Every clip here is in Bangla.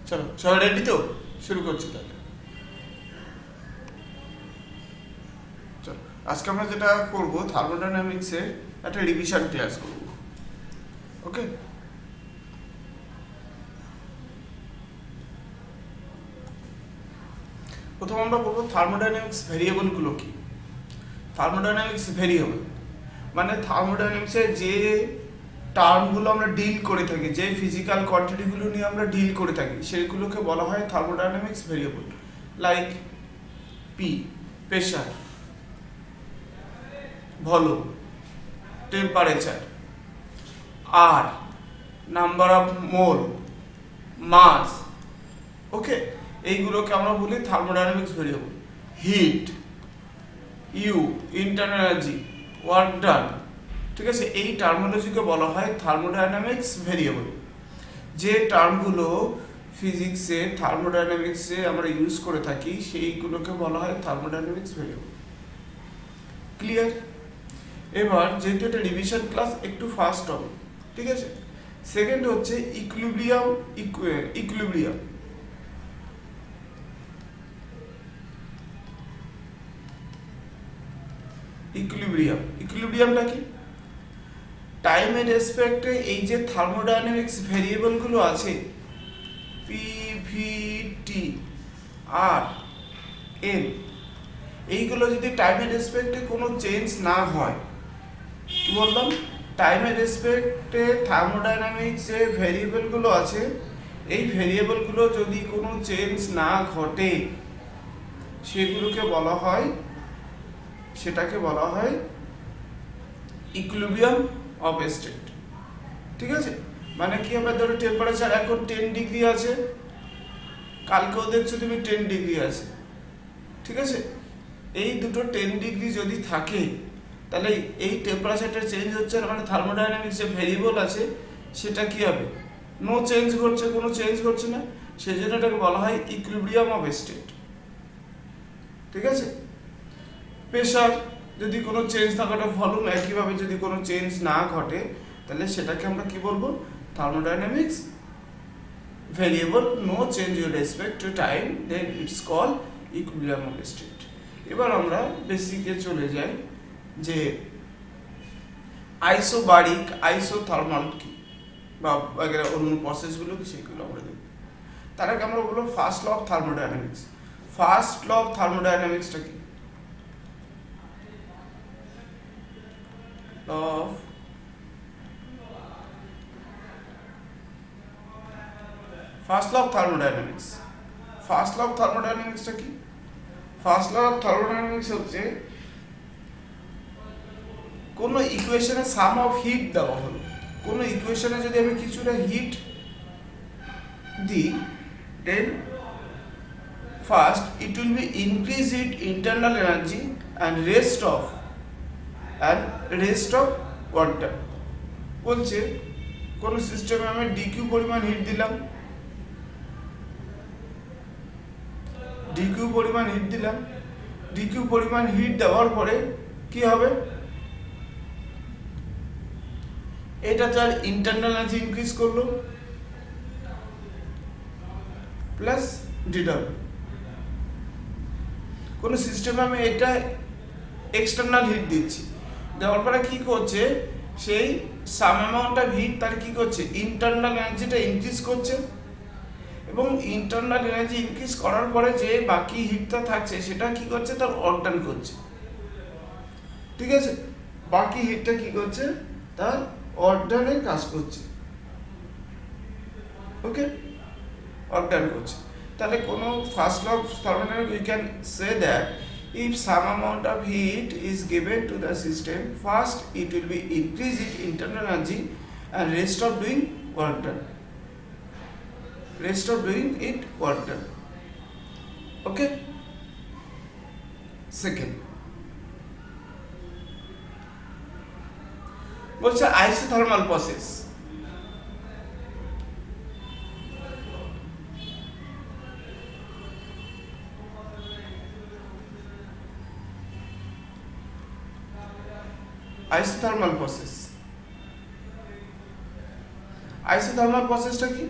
চলো সবাই রেডি তো, শুরু করছি তাহলে। চলো, আজকে আমরা যেটা করবো থার্মোডাইনামিক্সের একটা রিভিশন ক্লাস করব। ওকে, প্রথম আমরা বলবো থার্মোডাইনামিক্স ভেরিয়েবলগুলো কি। থার্মোডাইনামিক্স ভেরিয়েবল মানে থার্মোডাইনামিক্সের যে টার্মগুলো আমরা ডিল করে থাকি, যে ফিজিক্যাল কোয়ান্টিটিগুলো নিয়ে আমরা ডিল করে থাকি, সেগুলোকে বলা হয় thermodynamics variable. Like P pressure, volume, temperature, আর number of mole, mass. Okay, এইগুলোকে আমরা বলি thermodynamics variable. Heat, U, internal energy, work done, ঠিক আছে, এই টার্মোলজিকে বলা হয় থার্মোডাইনামিক্স ভেরিয়েবল। যে টার্মগুলো ফিজিক্সে থার্মোডাইনামিক্সে আমরা ইউজ করে থাকি সেইগুলোকে বলা হয় থার্মোডাইনামিক্স ভেরিয়েবল। ক্লিয়ার? এবার যেহেতু এটা রিভিশন ক্লাস, একটু ফাস্ট হবে, ঠিক আছে। সেকেন্ড হচ্ছে ইকুইলিব্রিয়াম। ইকুইলিব্রিয়াম ইকুইলিব্রিয়াম ইকুইলিব্রিয়ামটা কি? টাইমের রেসপেক্টে এই যে থার্মোডাইনামিক্স ভেরিয়েবলগুলো আছে, পি, ভি, টি, আর, এন, এইগুলো যদি টাইমের রেসপেক্টে কোনো চেঞ্জ না হয়, কি বললাম, টাইমের রেসপেক্টে থার্মোডাইনামিক্স যে ভেরিয়েবলগুলো আছে, এই ভেরিয়েবলগুলো যদি কোনো চেঞ্জ না ঘটে, সেগুলোকে বলা হয়, সেটাকে বলা হয় ইকুইলিব্রিয়াম অফ স্টেট। ঠিক আছে, মানে কি, আমরা ধরো টেম্পারেচার এখন 10 ডিগ্রি আছে, কালকেও দেখছো তুমি 10 ডিগ্রি আছে, ঠিক আছে। এই দুটো 10 ডিগ্রি যদি থাকে, তাহলে এই টেম্পারেচারটা চেঞ্জ হচ্ছে না, মানে থার্মোডাইনামিক্স যে ভেরিয়েবল আছে সেটা কি হবে, নো চেঞ্জ ঘটছে, কোনো চেঞ্জ ঘটছে না, সেই জন্য এটাকে বলা হয় ইকুইলিব্রিয়াম অফ স্টেট। ঠিক আছে। প্রেশার যদি কোনো চেঞ্জ না ঘটে, ভলিউম একইভাবে যদি কোনো চেঞ্জ না ঘটে, তাহলে সেটাকে আমরা কি বলবো, thermodynamics variable, no change in respect to time, then it's call equilibrium of state. এবার আমরা বেসিকে চলে যাই যে আইসোবারিক, আইসোথার্মাল কি বা অন্য প্রসেসগুলো কি, সেগুলো আমরা দেখব। তার আগে আমরা বলবো first law of thermodynamics. First law of থার্মোডাইনামিক্সটা কি? First law of thermodynamics. First law of থার্মোডাইনামিক্সটা কি? ফার্স্ট ল অফ থার্মোডাইনামিক্স হচ্ছে কোনো ইকুয়েশনে সাম অফ হিট দেওয়া হলো, কোনো ইকুয়েশনে যদি আমি কিছুটা হিট দিই, then first it will be increase it internal energy and rest of water. বলছে কোনো সিস্টেমে আমি ডিকিউ পরিমাণ হিট দিলাম, ডিকিউ পরিমাণ হিট দেওয়ার পরে কি হবে, এটা তার ইন্টারনাল এনার্জি ইনক্রিজ করলো প্লাস ডিডাব্লিউ। কোনো সিস্টেমে আমি এটা এক্সটার্নাল হিট দিচ্ছি, দেওয়ার পরে কি করছে, সেই সাম অ্যামাউন্ট অফ হিট তার কি করছে, ইন্টারনাল এনার্জিটা ইনক্রিজ করছে, এবং ইন্টারনাল এনার্জি ইনক্রিজ করার পরে যে বাকি হিটটা থাকছে সেটা কি করছে, তার ওয়ার্ক ডান করছে। ঠিক আছে, বাকি হিটটা কি করছে, তার ওয়ার্ক ডানের কাজ করছে। ওকে, ওয়ার্ক ডান করছে। তাহলে কোনো first law of thermodynamics we can say that if some amount of heat is given to the system, first it will be increase its internal energy and rest of doing work done. Okay, second বলছে আইসোথার্মাল প্রসেস। আইসোথার্মাল প্রসেসটা কি?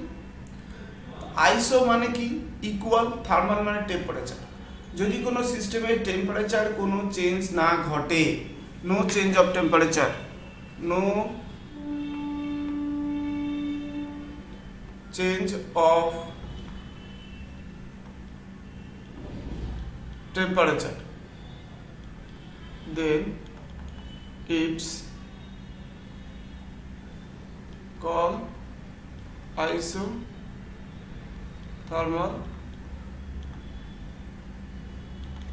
আইসো মানে কি ইকুয়াল, থার্মাল মানে টেম্পারেচার। যদি কোনো সিস্টেমের টেম্পারেচার কোনো চেঞ্জ না ঘটে, no change of temperature, no change of temperature, then it's called isothermal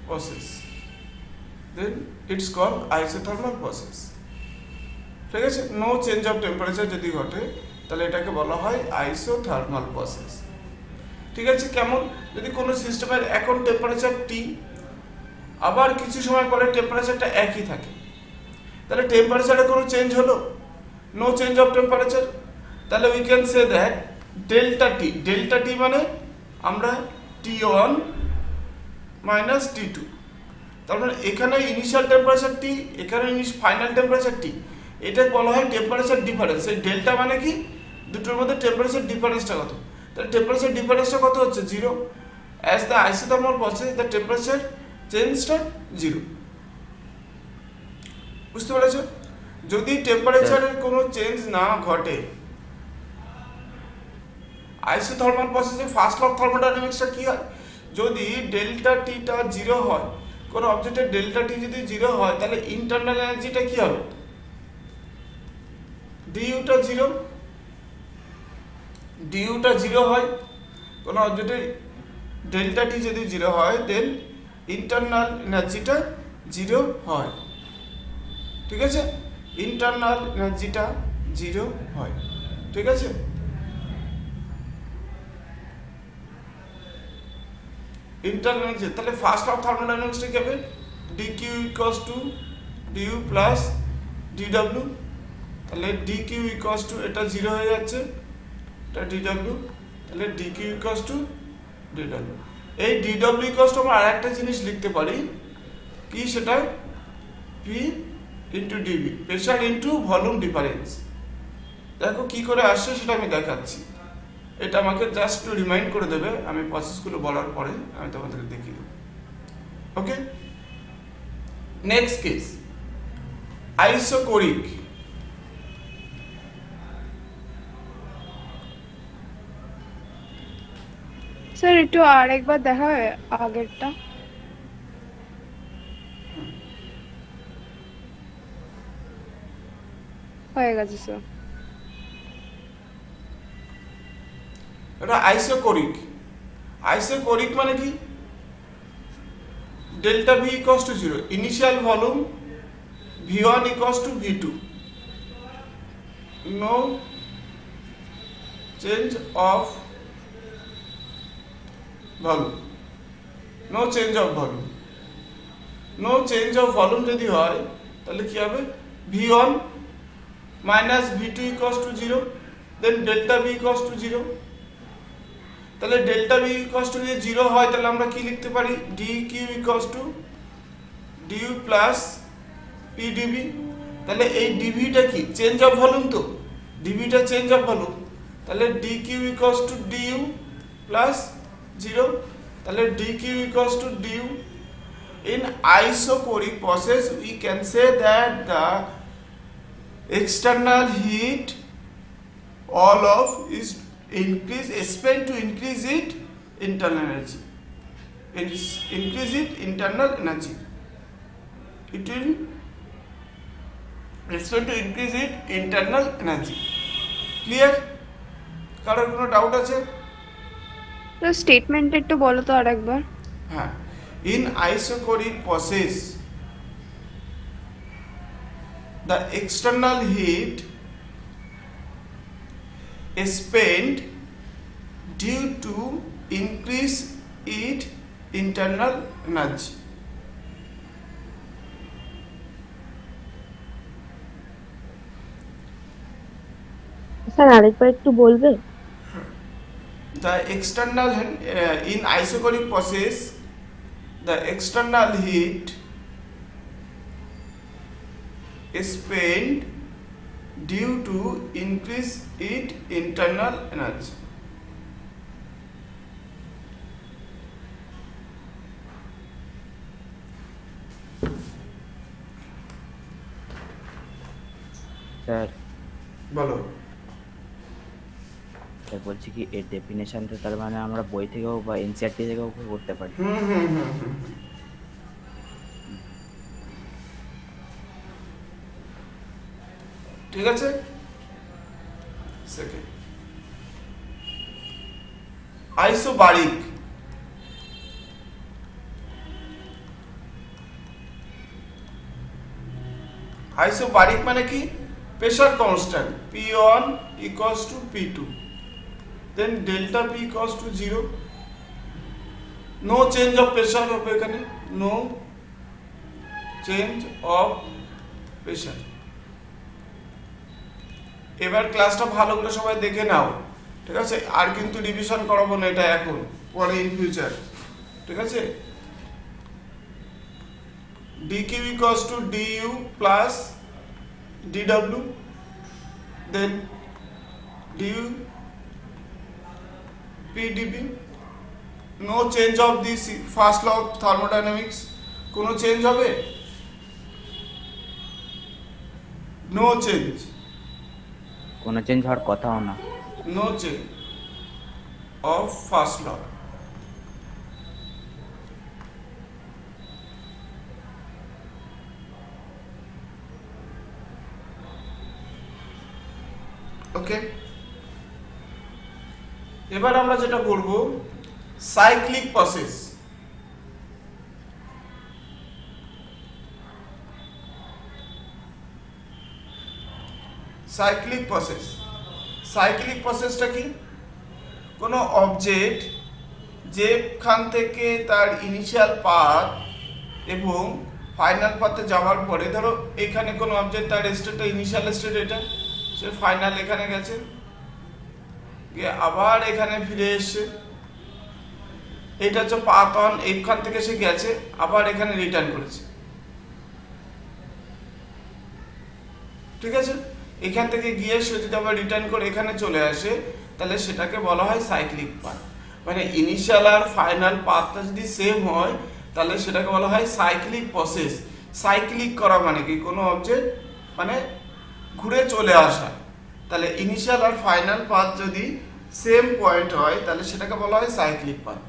process, then it's called isothermal process। ঠিক আছে, নো চেঞ্জ অফ টেম্পারেচার যদি ঘটে তাহলে এটাকে বলা হয় আইসোথার্মাল প্রসেস। ঠিক আছে, কেমন, যদি কোনো সিস্টেমের এখন টেম্পারেচার টি, আবার কিছু সময় পরে টেম্পারেচারটা একই থাকে, তাহলে টেম্পারেচারে কোনো চেঞ্জ হলো, নো চেঞ্জ অফ টেম্পারেচার, তাহলে we can say that delta T মানে আমরা T1 মাইনাস T2, তার মানে এখানে ইনিশিয়াল টেম্পারেচার টি, এখানে ফাইনাল টেম্পারেচার টি, এটা বলা হয় টেম্পারেচার ডিফারেন্স। এই ডেল্টা মানে কি, দুটোর মধ্যে টেম্পারেচার ডিফারেন্সটা কত, তাহলে টেম্পারেচার ডিফারেন্সটা কত হচ্ছে 0। As the isothermal process the temperature চেঞ্জটা 0। বুঝতে পেরেছ? যদি টেম্পারেচারের কোনো চেঞ্জ না ঘটে, আইসোথার্মাল প্রসেসে ফার্স্ট ল অফ থার্মোডাইনামিক্সটা কি হয়, যদি ডেল্টা টিটা 0 হয়, কোনো অবজেক্টের ডেল্টা টি যদি 0 হয়, তাহলে ইন্টারনাল এনার্জিটা কি হবে, ডিইউটা 0, ডিইউটা 0 হয়, কোনো অবজেক্টের ডেল্টা টি যদি 0 হয়, দেন ইন্টারনাল এনার্জিটা 0 হয়। ঠিক আছে, ইন্টারনাল এনার্জিটা 0 হয়। ঠিক আছে, ইন্টারনাল এনার্জি, তাহলে ফার্স্ট অফ থার্মোডাইনামিক্সটা কি হবে, dq equals to du plus dw, তাহলে dq ইকুয়ালস টু এটা 0 হয়ে যাচ্ছে, এটা dw, তাহলে dq ইকুয়ালস টু dw। এই dw ইকুয়ালস টু আমরা আরেকটা জিনিস লিখতে পারি, কি সেটা, p into dv, pressure into volume difference. দেখো কি করে আসছে সেটা আমি দেখাচ্ছি, এটা আমাকে জাস্ট একটু রিমাইন্ড করে দেবে, আমি প্রসেসগুলো বলার পরে আমি তোমাদেরকে দেখিয়ে দেবো। ওকে, নেক্সট কেস আইসোকোরিক। স্যার একটু আরেকবার দেখা হয় আগেরটা। হয়ে গেছে স্যার। এটা আইসোকোরিক। আইসোকোরিক মানে কি, delta V equals to 0, initial volume V1 equals to V2, no change of volume, no change of volume, no change of volume যদি হয় তাহলে কি হবে, V1 minus V2 equals to 0, then delta V equals to 0। তাহলে ডেল্টা ভি ইকুয়ালস টু যদি 0 হয় তাহলে আমরা কি লিখতে পারি, dq equals to du plus pdv। তাহলে এই dvটা কি, চেঞ্জ অফ ভলিউম, তো dvটা চেঞ্জ অফ ভলিউম, তাহলে dq equals to du plus 0, তাহলে dq equals to du। In isoporic process we can say that the external heat all of is increase spent to increase it internal energy, increase it internal energy, it will spend to increase it internal energy। Clear? কারোর কোনো ডাউট আছে? স্যার স্টেটমেন্ট একটু বলো তো আরেকবার। হ্যাঁ, in isocoric process the external heat spent due to increase it internal energy। Sir আরেকবার একটু বলবে? The external in isocoric process the external heat spent due to increase it internal energy। Sir বলো। স্যার বলছি কি এর ডেফিনেশন তো তার মানে আমরা বই থেকেও বা এনসিআরটি থেকেও করতে পারি? হুম হুম হুম হুম হুম। ঠিক আছে, সেকেন্ড আইসোবারিক। আইসোবারিক মানে কি? Pressure constant P1 equals to P2, then delta P equals to 0, no change of pressure হবে এখানে, নো চেঞ্জ অফ প্রেশার। এবার ক্লাসটা ভালো করে সবাই দেখে নাও, ঠিক আছে? আর কিন্তু রিভিশন করাবো না এটা এখন, পরে ইন ফিউচার, ঠিক আছে? dq equals to du plus dw, then du p dv, no change of this first law of thermodynamics, কোনো চেঞ্জ হবে? নো চেঞ্জ, কোনো চেঞ্জ হওয়ার কথাও না। no change of first law. ওকে, এবার আমরা যেটা করব cyclic process. Cyclic process, cyclic প্রসেসটা কি? কোনো অবজেক্ট যেখান থেকে তার ইনিশিয়াল পাথ এবং ফাইনাল পাথে যাওয়ার পরে, ধরো এখানে কোনো অবজেক্ট তার স্টেটটা ইনিশিয়াল স্টেট এটা, সে ফাইনাল এখানে গেছে, গিয়ে আবার এখানে ফিরে এসছে, এটা হচ্ছে পাথ অন, এইখান থেকে সে গেছে আবার এখানে রিটার্ন করেছে, ঠিক আছে? এখান থেকে গিয়ে সে যদি আবার রিটার্ন করে এখানে চলে আসে, তাহলে সেটাকে বলা হয় সাইক্লিক পাথ। মানে ইনিশিয়াল আর ফাইনাল পাথটা যদি সেম হয়, তাহলে সেটাকে বলা হয় সাইক্লিক প্রসেস। সাইক্লিক করা মানে কি? কোনো অবজেক্ট মানে ঘুরে চলে আসা, তাহলে ইনিশিয়াল আর ফাইনাল পাথ যদি সেম পয়েন্ট হয়, তাহলে সেটাকে বলা হয় সাইক্লিক পাথ।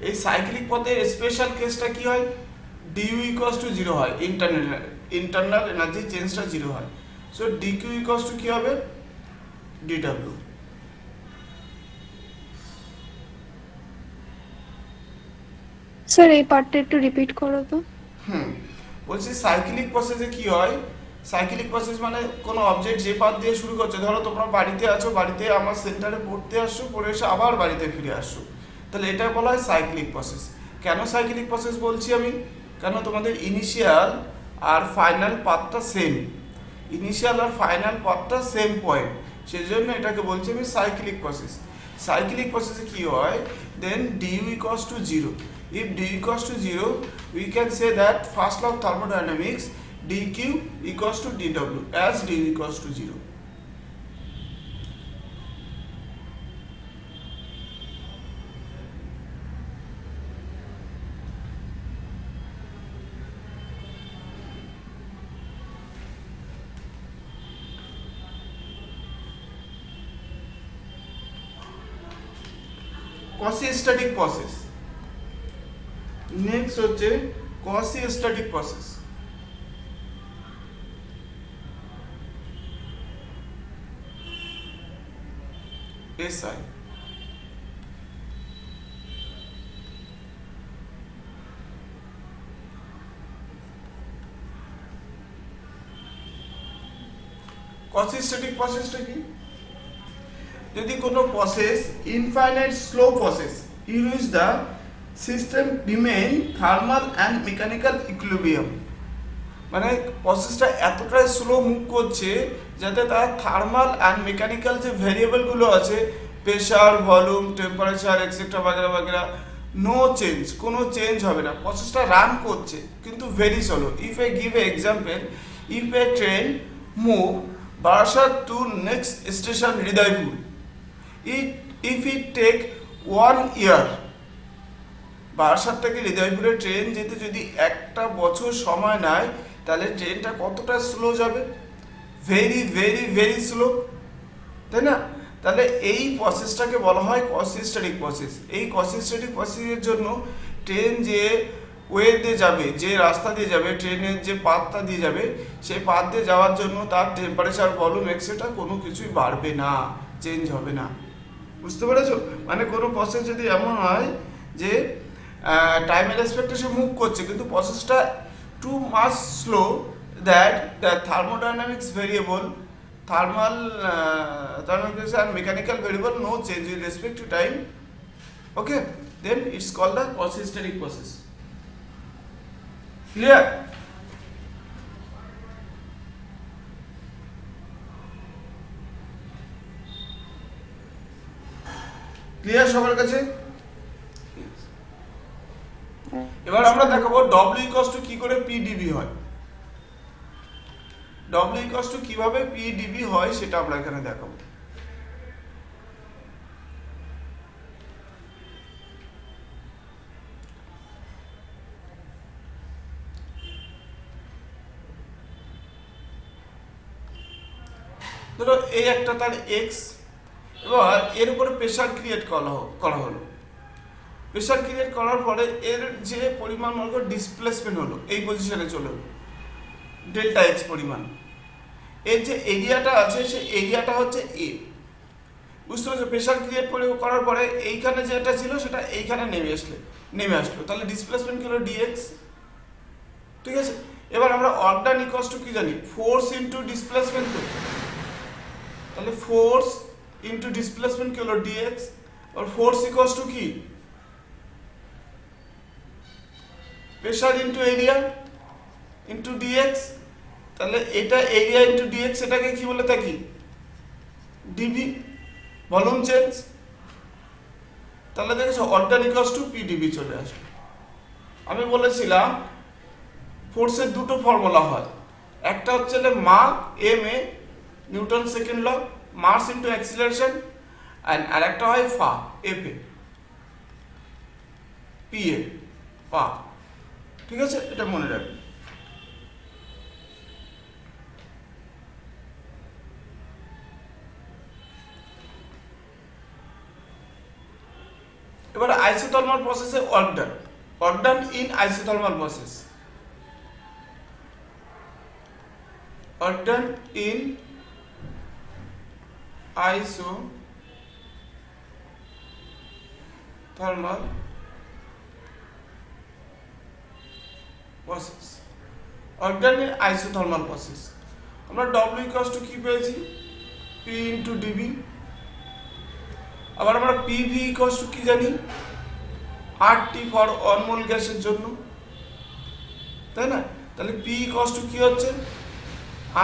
এই সাইক্লিক পথের স্পেশাল কেসটা কি হয়? ডিউ ইকুয়ালস টু 0 হয়, ইন্টারনাল এনার্জি চেঞ্জটা 0 হয়। সো ডিকিউ ইকুয়ালস টু কি হবে? ডিডব্লিউ। স্যার এই পার্টটা একটু রিপিট করো তো। বলছি সাইক্লিক প্রসেসে কি হয়? সাইক্লিক প্রসেস মানে কোনো অবজেক্ট যে পাথ দিয়ে শুরু করছে, ধরো তোমরা বাড়িতে আছো, বাড়িতে আমার সেন্টারে পড়তে আসছো, পড়ে এসে আবার বাড়িতে ফিরে আসছো, তাহলে এটা বলা হয় সাইক্লিক প্রসেস। কেন সাইক্লিক প্রসেস বলছি আমি? কেন তোমাদের ইনিশিয়াল আর ফাইনাল পাথটা সেম, ইনিশিয়াল আর ফাইনাল পাথটা সেম পয়েন্ট, সেই জন্য এটাকে বলছি আমি সাইক্লিক প্রসেস। সাইক্লিক প্রসেসে কি হয়? Then dU equals to 0. If d equals to 0, we can say that first law of thermodynamics, dq equals to dw, as d equals to 0. Quasi-static process. Next হচ্ছে quasi-static process. SI. quasi-static প্রসেসটা কি? যদি কোনো process infinite slow process in which the system remain thermal and mechanical equilibrium, মানে প্রসেসটা এতটাই স্লো মুভ করছে যাতে তার থার্মাল অ্যান্ড মেকানিক্যাল যে ভেরিয়েবলগুলো আছে, প্রেশার, ভলিউম, টেম্পারেচার এক্সেট্রা বাগেরা বাগেরা, নো চেঞ্জ, কোনো চেঞ্জ হবে না, প্রসেসটা রান করছে কিন্তু very slow. If I give a example, if a train move Barasat to next station Hridaypur, if it take 1 year, Barasat থেকে হৃদয়পুরে ট্রেন যেতে যদি একটা বছর সময় নেয়, তাহলে ট্রেনটা কতটা স্লো যাবে? ভেরি ভেরি ভেরি স্লো, তাই না? তাহলে এই প্রসেসটাকে বলা হয় কসিস্টেটিক প্রসেস। এই কসিস্টেটিক প্রসেসের জন্য ট্রেন যে ওয়ে দিয়ে যাবে, যে রাস্তা দিয়ে যাবে, ট্রেনের যে পাথটা দিয়ে যাবে, সেই পাথ দিয়ে যাওয়ার জন্য তার টেম্পারেচার, ভলিউম এক্সেট্রা কোনো কিছুই বাড়বে না, চেঞ্জ হবে না। বুঝতে পেরেছো? মানে কোনো প্রসেস যদি এমন হয় যে টাইমের রেসপেক্টে সে মুভ করছে, কিন্তু প্রসেসটা too much slow that the thermodynamics variable, thermal and mechanical variable no change with respect to time, okay, then it's called the cosisteric process. Clear? Clear সবার কাছে? এবার আমরা দেখাবো W equals to কি করে PdV হয়। W equals to কিভাবে PdV হয় সেটা আমরা এখানে দেখাবো। ধরো এই একটা তার x, এবার এর উপরে প্রেসার ক্রিয়েট করা হলো। প্রেসার ক্রিয়েট করার পরে এর যে পরিমাণ মনে করো ডিসপ্লেসমেন্ট হলো, এই পজিশনে চলে গেল ডেল্টা এক্স পরিমাণ। এর যে এরিয়াটা আছে সেই এরিয়াটা হচ্ছে এ। বুঝতে পারছো? প্রেসার ক্রিয়েট করার পরে এইখানে যেটা ছিল সেটা এইখানে নেমে আসলো, তাহলে ডিসপ্লেসমেন্ট কি হলো ডিএক্স। ঠিক আছে? এবার আমরা ওয়ার্ক ডান ইকুয়ালস টু কি জানি? Force into displacement. তো তাহলে ফোর্স ইনটু ডিসপ্লেসমেন্ট কি হলো ডিএক্স, আর ফোর্স ইকুয়ালস টু কি? Pressure into area into dx. তাহলে এটা এরিয়া ইনটু ডিএক্স, এটাকে কি বলে থাকি? DV, volume change. তাহলে দেখেছো ওয়ার্ক ইকুয়ালস টু পিডিভি চলে আসবে। আমি বলেছিলাম ফোর্সের দুটো ফর্মুলা হয়, একটা হচ্ছে mass M A, Newton second law, mass into acceleration, আর একটা হয় ফা, এফ এ, পি এ, ফা। ঠিক আছে? এটা মনে রাখবে। এবার আইসোথার্মাল প্রসেসে work done in isothermal process. Work done in isothermal process. Work done in isothermal process আমরা W ইকুয়ালস টু কি পেয়েছি? P into DV. আবার আমরা PV ইকুয়ালস টু কি জানি? RT ফর ওয়ান মোল গ্যাসের জন্য, তাই না? তাহলে P ইকুয়ালস টু কি হচ্ছে?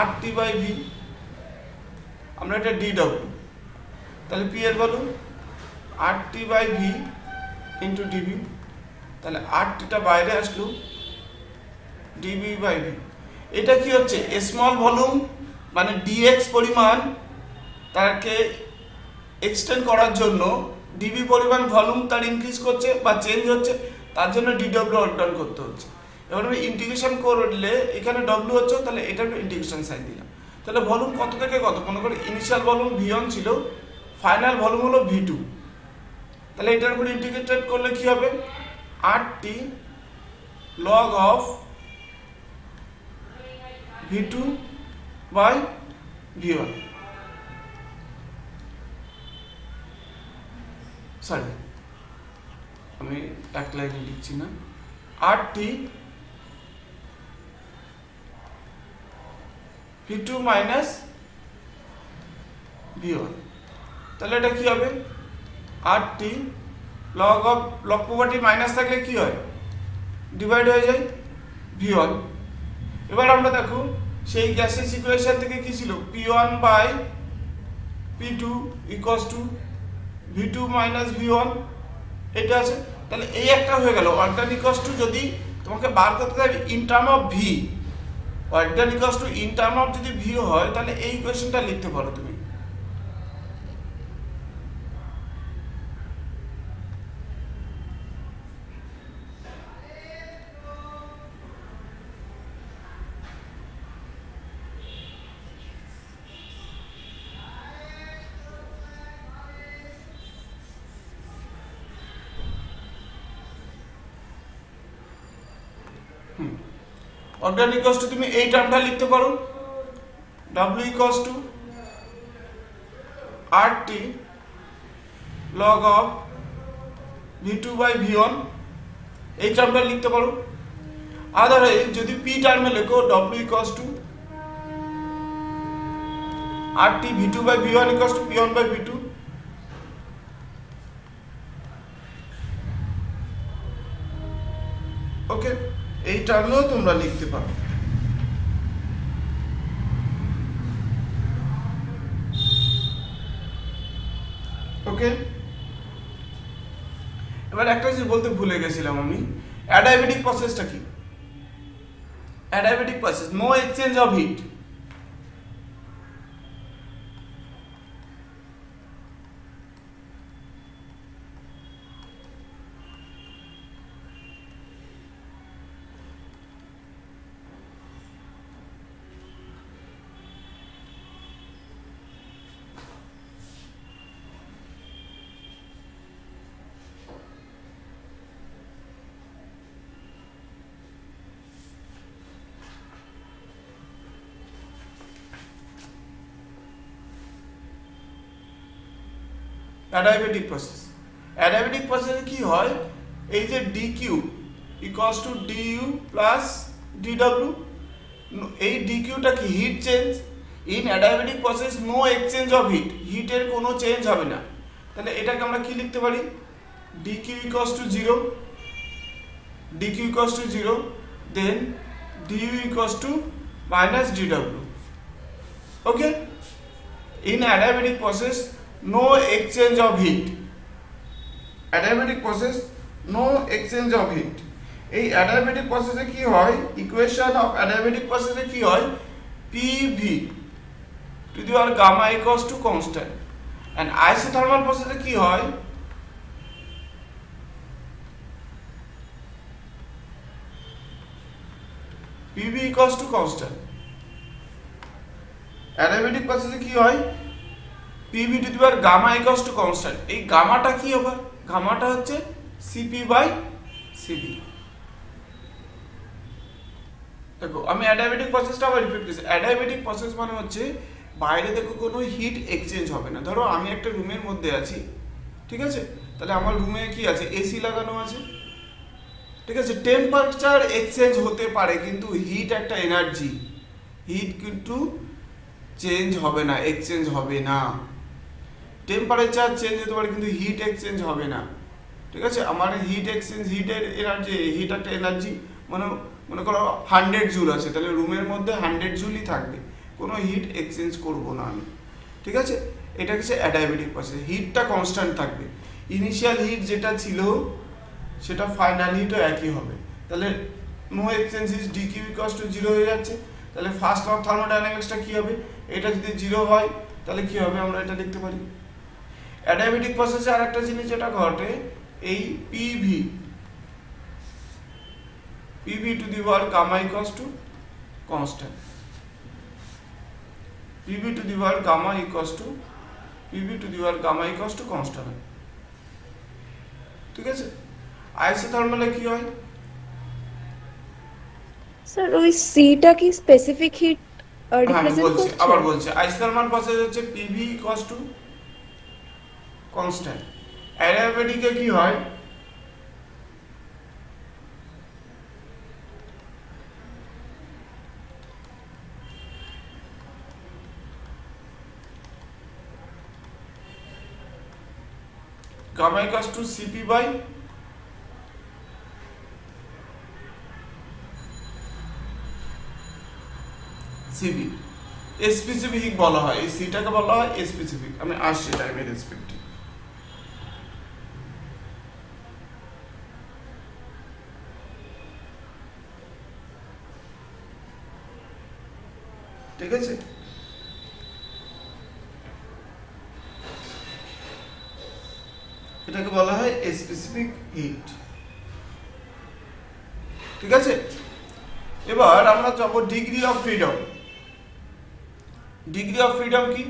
RT by V। আমরা এটা DW, তাহলে P এর value RT by V into DV। তাহলে RTটা বাইরে আসলো, DV বাই V। এটা কি হচ্ছে? স্মল ভলিউম মানে DX পরিমাণ তাকে এক্সটেন্ড করার জন্য ডিবি পরিমাণ ভলিউম তার ইনক্রিজ করছে বা চেঞ্জ হচ্ছে, তার জন্য ডিডব্লিউ ওয়ার্ক ডান করতে হচ্ছে। এবার আমি ইন্টিগ্রেশন করলে এখানে ডব্লিউ হচ্ছে, তাহলে এটার ইন্টিগ্রেশন সাইন দিলাম। তাহলে ভলিউম কত থেকে কত? মনে করো ইনিশিয়াল ভলিউম V1 ছিল, ফাইনাল ভলিউম হলো V2। তাহলে এটার উপর ইন্টিগ্রেটেড করলে কি হবে? RT log of V2 by V1। Sorry, আমি এক লাইনে লিখছি না, RT V2 মাইনাস V1। তাহলে এটা কি হবে? RT log of, log property minus থাকলে কি হয়? ডিভাইড হয়ে যায় V1। এবার আমরা দেখো সেই গ্যাসের ইকুয়েশন থেকে কি ছিল? P1 by P2 equals to V2 minus V1, এটা আছে। তাহলে এই একটা হয়ে গেল ওয়ার্ক ডান ইকুয়ালস টু, যদি তোমাকে বার করতে হবে in term of V, work done equals to in term of যদি ভি হয়, তাহলে এই ইকুয়েশনটা লিখতে পারো তুমি। অজ্ঞান ইকুয়ালস টু তুমি এই টার্মটা লিখতে পারো, W equals two RT log of V2 by V1, এই টার্মটা লিখতে পারো। আদারওয়াইজ যদি P টার্মে লেখো W equals two RT V2 by V1 equals two P1 by V2। ওকে, এই টার্মেও তোমরা লিখতে পারো। ওকে, এবার একটা জিনিস বলতে ভুলে গেছিলাম আমি, অ্যাডায়াবেটিক প্রসেসটা কি? Adiabatic process, no exchange of heat. Adiabatic process, adiabatic প্রসেসে কি হয়, এই যে dq equals to du plus dw, এই dqটা কি heat change. In adiabatic process no exchange of heat, হিটের কোনো চেঞ্জ হবে না। তাহলে এটাকে আমরা কি লিখতে পারি, dq equals to 0, dq equals to 0, then du equals to minus dw। Okay, in adiabatic process no exchange of heat, adiabatic process no exchange of heat. এই অ্যাডায়াবেটিক প্রসেসে কি হয়, ইকুয়েশন অফ অ্যাডায়াবেটিক প্রসেসে কি হয়, PV to the power gamma equals to constant, and isothermal প্রসেসে কি হয়, PV equals to constant. Adiabatic প্রসেসে কি হয়, PV to the power gamma equals to constant. এই গামাটা কি হবে, গামাটা হচ্ছে CP বাই CV। দেখো আমি অ্যাডায়াবেটিক প্রসেসটা আবার রিপিট করছি, অ্যাডায়াবেটিক প্রসেস মানে হচ্ছে বাইরে দেখো কোনো হিট এক্সচেঞ্জ হবে না। ধরো আমি একটা রুমের মধ্যে আছি, ঠিক আছে, তাহলে আমার রুমে কি আছে, এসি লাগানো আছে, ঠিক আছে, টেম্পারেচার এক্সচেঞ্জ হতে পারে কিন্তু হিট একটা এনার্জি, হিট কিন্তু চেঞ্জ হবে না, এক্সচেঞ্জ হবে না। টেম্পারেচার চেঞ্জ হতে পারে কিন্তু হিট এক্সচেঞ্জ হবে না, ঠিক আছে। আমার হিট এক্সচেঞ্জ, হিটের এনার্জি, হিট একটা এনার্জি, মনে করো 100 জুল আছে, তাহলে রুমের মধ্যে 100 জুলই থাকবে, কোনো হিট এক্সচেঞ্জ করব না আমি, ঠিক আছে। এটা হচ্ছে অ্যাডায়াবেটিক প্রসেস, হিটটা কনস্ট্যান্ট থাকবে। ইনিশিয়াল হিট যেটা ছিল সেটা ফাইনাল হিটও একই হবে। তাহলে no exchange is dq equals to 0 হয়ে যাচ্ছে। তাহলে ফার্স্ট ল অফ থার্মোডাইনামিক্সটা কি হবে, এটা যদি 0 হয় তাহলে কি হবে, আমরা এটা লিখতে পারি। অ্যাডায়াবেটিক প্রসেসে আরেকটা জিনিস যেটা ঘটে, এই PV to the power gamma equals to constant, PV to the power gamma equals to constant, ঠিক আছে। আইসোথার্মালে কি হয়, স্যার ওই সিটা কি স্পেসিফিক হিট আমি রিপ্রেজেন্ট বলছি, করছে? আবার বলছি, আইসোথার্মাল প্রসেস হচ্ছে PV ইকুয়ালস টু কনস্ট্যান্ট। অ্যাডায়াবেটিকে কি হয়, gamma equals to CP by CV। Specific বলা হয়, এই সিটাকে বলা হয় স্পেসিফিক। আমি আসছি টাইমের রেসপেক্টে। ঠিক আছে, এটাকে বলা হয় স্পেসিফিক হিট, ঠিক আছে। এবার আমরা যাব degree of freedom. Degree of freedom কি,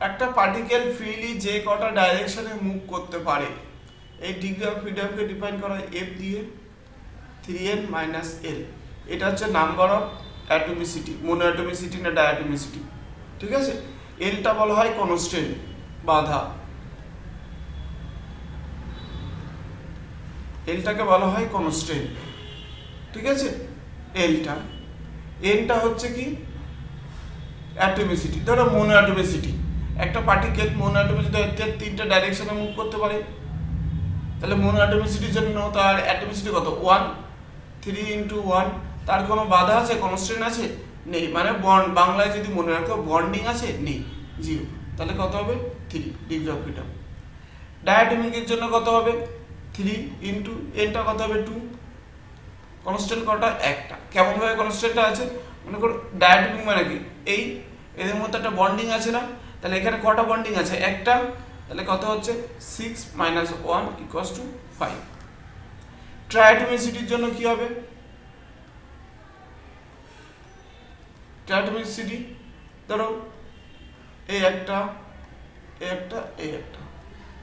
একটা পার্টিকেল ফ্রিলি যে কটা ডাইরেকশনে মুভ করতে পারে, এই ডিগ্রি অফ ফ্রিডমকে ডিফাইন করা হয় এফ দিয়ে 3n মাইনাস এল। এটা হচ্ছে নাম্বার অফ অ্যাটমিসিটি, মোনোঅ্যাটমিসিটি না ডায়াটমিসিটি, ঠিক আছে। এলটা বলা হয় কনস্ট্যান্ট, বাধা, এলটাকে বলা হয় কনস্ট্যান্ট, ঠিক আছে। এলটা, এনটা হচ্ছে কি অ্যাটমিসিটি। ধরো মোনোঅ্যাটমিসিটি, একটা পার্টিকেল মোনোঅ্যাটমিসিটি 3টে ডাইরেকশনে মুভ করতে পারে, তাহলে মোনোঅ্যাটমিসিটির জন্য তার অ্যাটমিসিটি কত 1, 3 ইন্টু 1। তার কোনো বাধা আছে, কনস্ট্যান্ট আছে? নেই। মানে বন্ড, বাংলায় যদি মনে রাখো বন্ডিং আছে? নেই, 0। তাহলে কত হবে 3 ডিগ্রি অফ ফ্রিডম। ডায়াটমিকের জন্য কত হবে 3 ইন্টু এনটা কত হবে 2। কনস্ট্যান্ট কটা? একটা। কেমনভাবে কনস্ট্যান্টটা আছে মনে করো, ডায়াটমিক মানে কি এই এদের মধ্যে একটা বন্ডিং আছে না, তাহলে এখানে কটা বন্ডিং আছে? একটা। তাহলে কত হচ্ছে 6 মাইনাস 1 ইকুয়ালস টু 5। ট্রায়াটমিসিটির জন্য কি হবে? ট্রায়াটমিসিটি ধরো এই একটা, এই একটা, এই একটা,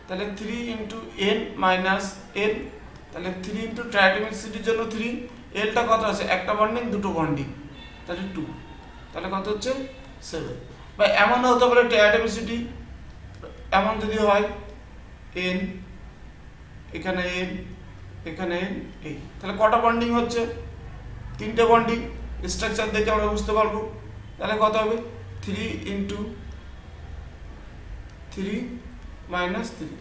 তাহলে 3 ইন্টু এন মাইনাস এন, তাহলে 3 ইন্টু ট্রায়াটমিসিটির জন্য 3, এলটা কত আছে? একটা বন্ডিং, দুটো বন্ডিং, তাহলে 2, তাহলে কত হচ্ছে 7। বা এমন হতে পারে ট্রায়াটমিসিটি এমন যদি হয় এন, এখানে এন, এখানে এন, এই, তাহলে কটা বন্ডিং হচ্ছে? 3টে বন্ডিং। স্ট্রাকচার দেখে আমরা বুঝতে পারবো। তাহলে কত হবে 3 ইন্টু 3 মাইনাস 3।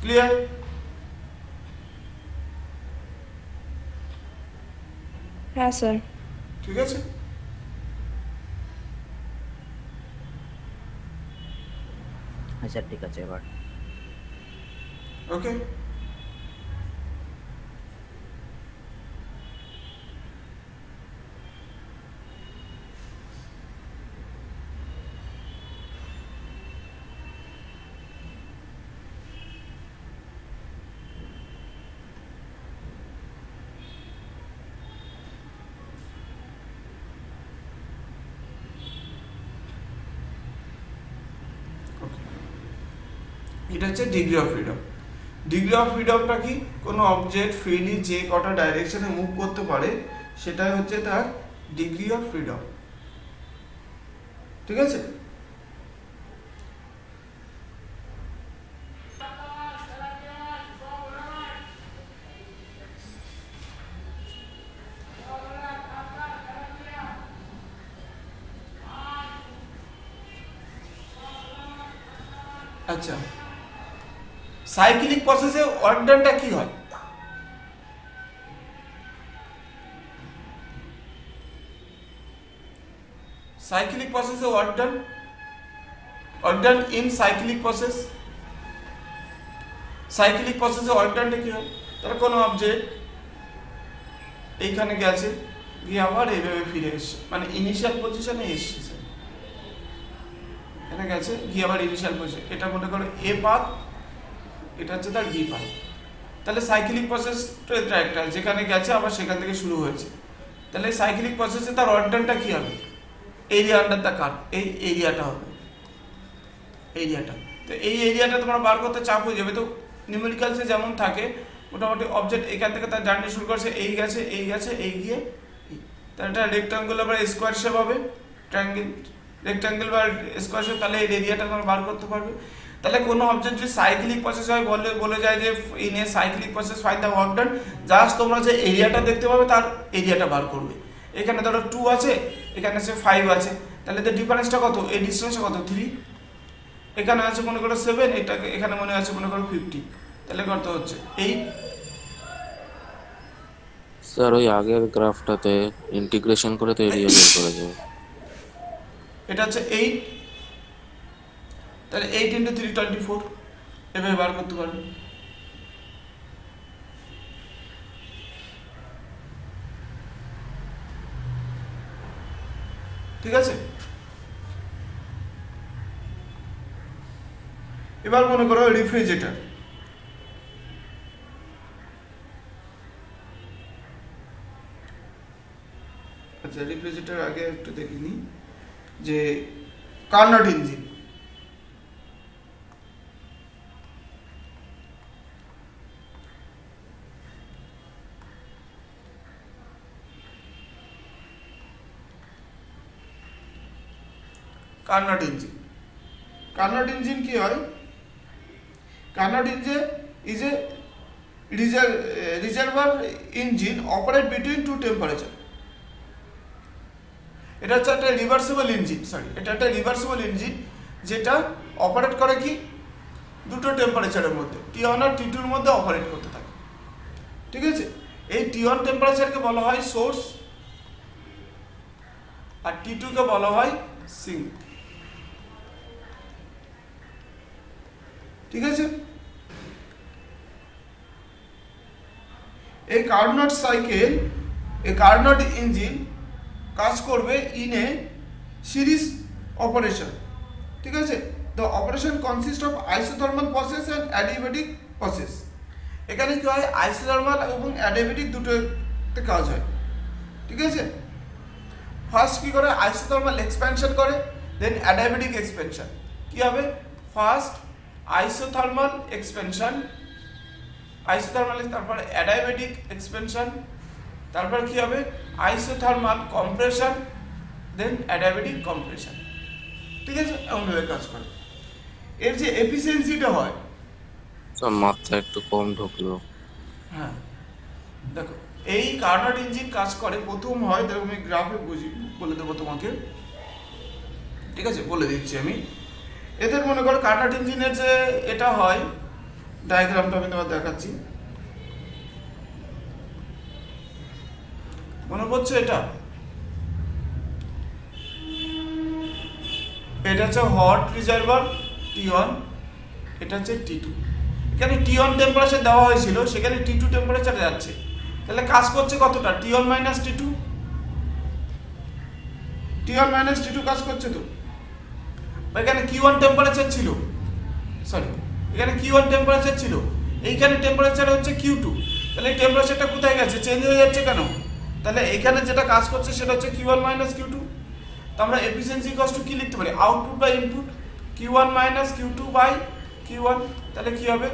ক্লিয়ার? হ্যাঁ স্যার। ঠিক আছে। আচ্ছা ঠিক আছে এবার। ওকে, এটা হচ্ছে degree of freedom. Degree of ফ্রিডমটা কি? কোনো অবজেক্ট ফ্রিলি যে কটা ডাইরেকশনে মুভ করতে পারে সেটাই হচ্ছে তার ডিগ্রি অফ ফ্রিডম, ঠিক আছে। আচ্ছা, সাইক্লিক প্রসেসে ওয়ার্ক ডানটা কি হয়? সাইক্লিক প্রসেসে work done in cyclic process, cyclic প্রসেসে ওয়ার্ক ডানটা কি হয়? তার কোনো অবজেক্ট এইখানে গেছে, গিয়ে আবার এইভাবে ফিরে এসছে, মানে ইনিশিয়াল পজিশনে এসছে, এখানে গেছে গিয়ে আবার ইনিশিয়াল পজিশন। এটা মনে করো এ পাথ, এটা হচ্ছে তার বি পাথ। তাহলে সাইক্লিক প্রসেসটা এটা একটা, যেখানে গেছে আবার সেখান থেকে শুরু হয়েছে। তাহলে সাইক্লিক প্রসেসে তার ওয়ার্ক ডানটা কি হবে? এরিয়া আন্ডার দ্য কার্ভ, এই এরিয়াটা হবে, এরিয়াটা। তো এই এরিয়াটা তোমরা বার করতে চাপ হয়ে যাবে। তো নিউমেরিক্যালসে যেমন থাকে, মোটামুটি অবজেক্ট এখান থেকে তার জার্নি শুরু করছে, এই গেছে, এই গেছে, এই গিয়ে, তাহলে এটা রেক্টাঙ্গুলার বা স্কোয়ার শেপ হবে, ট্রায়াঙ্গেল, রেক্টাঙ্গেল বা স্কোয়ার শেপ, তাহলে এই এরিয়াটা তোমরা বার করতে পারবে। তাহলে কোনো অবজেক্ট যদি সাইক্লিক প্রসেস হয়, বলে যায় যে in a cyclic process find the work done, just তোমরা যে এরিয়াটা দেখতে পাবে তার এরিয়াটা বার করবে। এখানে ধরো 2 আছে, এখানে আছে 5 আছে, তাহলে এদের ডিফারেন্সটা কত? এই ডিস্টেন্সটা কত? 3। এখানে আছে মনে করো 7, এটা এখানে মনে আছে মনে করো 50, তাহলে কত হচ্ছে 8। স্যার ওই আগের গ্রাফটাতে ইন্টিগ্রেশন করে তো এরিয়া বের করা যাবে। এটা হচ্ছে 8, তাহলে 8 ইন্টু 3 24, এভাবে বার করতে পারবে। ঠিক আছে। এবার মনে করো রেফ্রিজারেটর, আচ্ছা, রেফ্রিজারেটর আগে একটু দেখিনি যে Carnot engine. Carnot engine, Carnot engine কি হয়? Carnot engine is a reservoir engine operate between two temperature. এটা হচ্ছে একটা রিভার্সিবল ইঞ্জিন, এটা একটা রিভার্সিবল ইঞ্জিন যেটা অপারেট করে কি দুটো টেম্পারেচারের মধ্যে, T1 আর T2 এর মধ্যে অপারেট করতে থাকে। ঠিক আছে, এই T1 টেম্পারেচারকে বলা হয় সোর্স আর T2 কে বলা হয় সিঙ্ক। ঠিক আছে, এই কার্নট সাইকেল, এই কার্নট ইঞ্জিন কাজ করবে ইন এ সিরিজ অপারেশন। ঠিক আছে, the operation consist of isothermal process and adiabatic process. এখানে কি হয়, আইসোথার্মাল এবং অ্যাডিয়াবেটিক দুটোতে কাজ হয়। ঠিক আছে, ফার্স্ট কি করে, আইসোথার্মাল এক্সপ্যানশন করে, দেন অ্যাডিয়াবেটিক এক্সপ্যানশন। কি হবে, ফার্স্ট আইসোথার্মাল এক্সপ্যানশন, আইসোথার্মাল, তারপর অ্যাডিয়াবেটিক এক্সপ্যানশন, তারপর কি হবে আইসোথার্মাল কম্প্রেশন, দেন অ্যাডিয়াবেটিক কম্প্রেশন। ঠিক আছে, এমনভাবে কাজ করে। এর যে এফিসিয়েন্সিটা হয়, সব মাত্রা একটু কম ঢুকলো। হ্যাঁ দেখো, এই কার্নট ইঞ্জিন কাজ করে, প্রথম হয় দেখো, আমি গ্রাফে বলে দেবো তোমাকে। ঠিক আছে, বলে দিচ্ছি আমি। এদের মনে করো কার্নট ইঞ্জিনের যে এটা হয়, ডায়াগ্রামটা আমি তোমার দেখাচ্ছি। মনে পড়ছে এটা, এটা হচ্ছে হট রিজার্ভার T1, এটা হচ্ছে T2। এখানে T1 টেম্পারেচার দেওয়া হয়েছিল, সেখানে T2 টেম্পারেচারে যাচ্ছে, তাহলে কাজ করছে কতটা, T1 minus T2, T1 minus T2 কাজ করছে। তো এখানে Q1 টেম্পারেচার ছিল, সরি এখানে Q1 টেম্পারেচার ছিল, এইখানে টেম্পারেচার হচ্ছে Q2, তাহলে এই টেম্পারেচারটা কোথায় গেছে, চেঞ্জ হয়ে যাচ্ছে কেন? তাহলে এখানে যেটা কাজ করছে সেটা হচ্ছে Q1 মাইনাস Q2। তো আমরা এফিসিয়েন্সি ইকুয়াল টু কি লিখতে পারি, output by input, Q1 minus Q2 by Q1। তাহলে কি হবে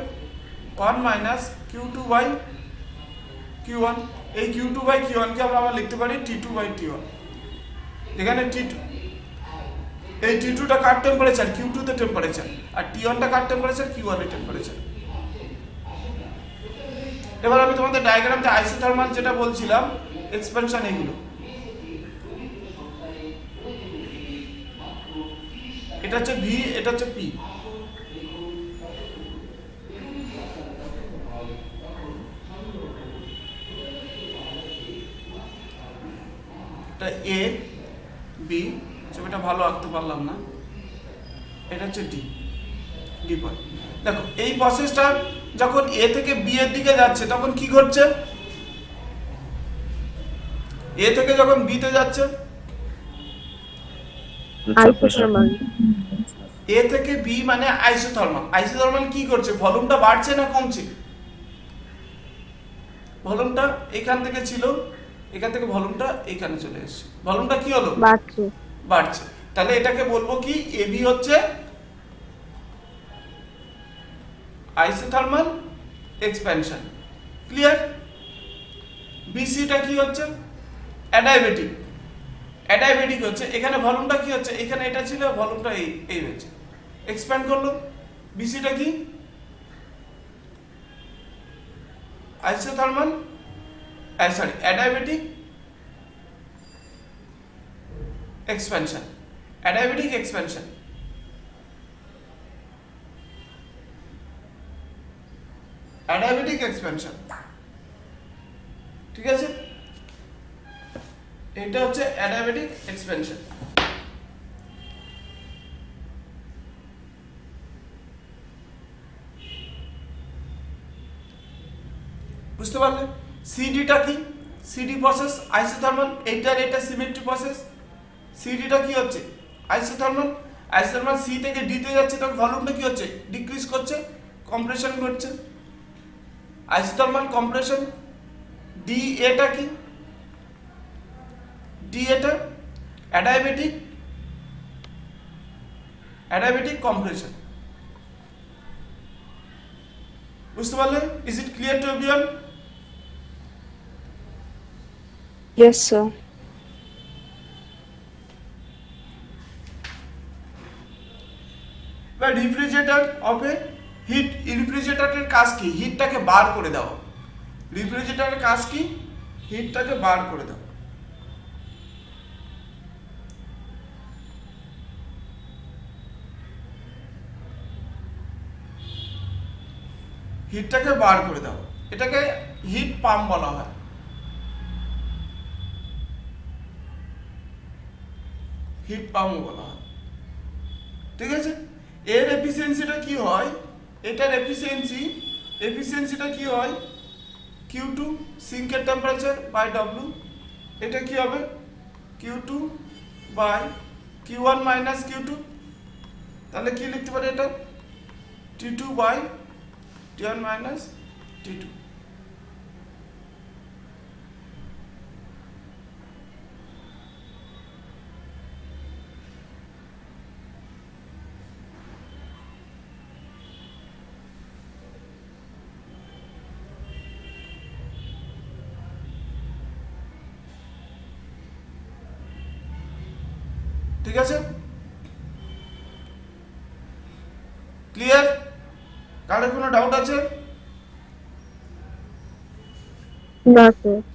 1 মাইনাস Q2 বাই Q1। এই Q2 বাই Q1 কে আমরা লিখতে পারি T2 বাই T1। এখানে T2, এই T2 টা কার টেম্পারেচার, Q2 তে টেম্পারেচার, আর T1 টা কার টেম্পারেচার, Q1 এর টেম্পারেচার। এবার আমি তোমাদের ডায়াগ্রামে আইসোথার্মাল যেটা বলছিলাম এক্সপেনশন, এগুলো এটা হচ্ছে V, এটা হচ্ছে P। এটা A B, ছবিটা ভালো আঁকতে পারলাম না, এটা হচ্ছে D পয়েন্ট। দেখো এই প্রসেসটা যখন A থেকে B এর দিকে যাচ্ছে তখন কি ঘটছে, A থেকে যখন B তে যাচ্ছে, আইসোথার্মাল। A থেকে B মানে আইসোথার্মাল। আইসোথার্মাল কি করছে, ভলিউমটা বাড়ছে না কমছে? ভলিউমটা এখান থেকে ছিল, এখান থেকে ভলিউমটা এখানে চলে এসেছে, ভলিউমটা কি হলো, বাড়ছে। তাহলে এটাকে বলবো কি, AB হচ্ছে আইসোথার্মাল এক্সপ্যানশন। ক্লিয়ার? BC টা কি হচ্ছে, অ্যাডিয়াবেটিক। অ্যাডিয়াবেটিক হচ্ছে এখানে ভলিউমটা কি হচ্ছে, এখানে এটা ছিল, ভলিউমটা এই হচ্ছে, এক্সপ্যান্ড করলো। BC টা কি, isothermal, sorry adiabatic expansion, adiabatic expansion. Adiabatic expansion, ঠিক আছে, এটা হচ্ছে অ্যাডিয়াবেটিক এক্সপ্যানশন। বুঝতে পারলে? সিডিটা কি, সিডি প্রসেস আইসোথার্মাল, এটা সিমেট্রি প্রসেস। সিডিটা কি হচ্ছে, আইসোথার্মাল। আইসোথার্মাল সি থেকে ডি তে যাচ্ছে, তখন ভলিউমটা কি হচ্ছে, ডিক্রিজ করছে, কম্প্রেশন ঘটছে, আইসোথার্মাল কম্প্রেশন। ডি এটা কি, ডি এটা অ্যাডায়াবেটিক কম্প্রেশন। বুঝতে পারলে? Is it clear to everyone? Yes, sir. বা রিফ্রিজারেটর অফ এ হিট, রিফ্রিজারেটরের কাজ কি? হিটটাকে বার করে দাও। রিফ্রিজারেটরের কাজ কি? হিটটাকে বার করে দাও। হিটটাকে বার করে দাও, এটাকে হিট পাম্প বলা হয়। হিট পাম্প বলা হয়, ঠিক আছে? এর এফিসিয়েন্সিটা কি হয়? এটার এফিসিয়েন্সিটা কি হয়? Q2 সিঙ্কের টেম্পারেচার বাই W, এটা কি হবে? Q2 by Q1 minus Q2। তাহলে কি লিখতে পারি এটা? T2 by T1 minus T2। ঠিক আছে? ক্লিয়ার? কারোর কোনো ডাউট আছে? না স্যার।